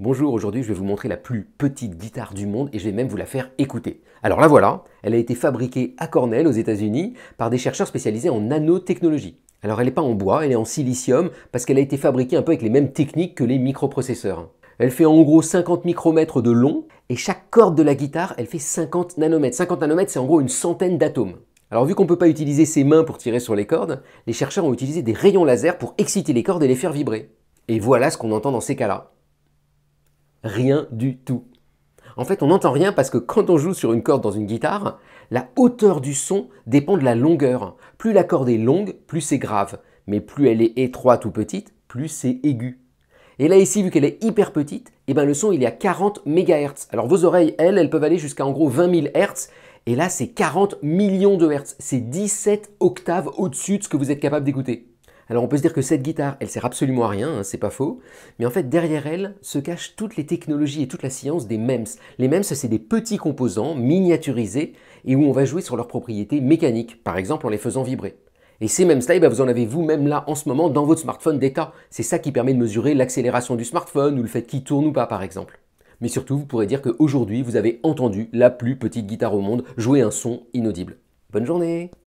Bonjour, aujourd'hui je vais vous montrer la plus petite guitare du monde et je vais même vous la faire écouter. Alors la voilà, elle a été fabriquée à Cornell aux États-Unis par des chercheurs spécialisés en nanotechnologie. Alors elle n'est pas en bois, elle est en silicium parce qu'elle a été fabriquée un peu avec les mêmes techniques que les microprocesseurs. Elle fait en gros 50 micromètres de long et chaque corde de la guitare elle fait 50 nanomètres. 50 nanomètres c'est en gros une centaine d'atomes. Alors vu qu'on ne peut pas utiliser ses mains pour tirer sur les cordes, les chercheurs ont utilisé des rayons laser pour exciter les cordes et les faire vibrer. Et voilà ce qu'on entend dans ces cas-là. Rien du tout. En fait, on n'entend rien parce que quand on joue sur une corde dans une guitare, la hauteur du son dépend de la longueur. Plus la corde est longue, plus c'est grave. Mais plus elle est étroite ou petite, plus c'est aigu. Et là ici, vu qu'elle est hyper petite, le son il est à 40 MHz. Alors vos oreilles, elles peuvent aller jusqu'à en gros 20 000 Hz. Et là, c'est 40 millions de Hertz. C'est 17 octaves au-dessus de ce que vous êtes capable d'écouter. Alors on peut se dire que cette guitare, elle sert absolument à rien, hein, c'est pas faux, mais en fait derrière elle se cachent toutes les technologies et toute la science des MEMS. Les MEMS, c'est des petits composants miniaturisés et où on va jouer sur leurs propriétés mécaniques, par exemple en les faisant vibrer. Et ces MEMS-là, vous en avez vous-même là en ce moment dans votre smartphone d'état. C'est ça qui permet de mesurer l'accélération du smartphone ou le fait qu'il tourne ou pas par exemple. Mais surtout, vous pourrez dire qu'aujourd'hui, vous avez entendu la plus petite guitare au monde jouer un son inaudible. Bonne journée!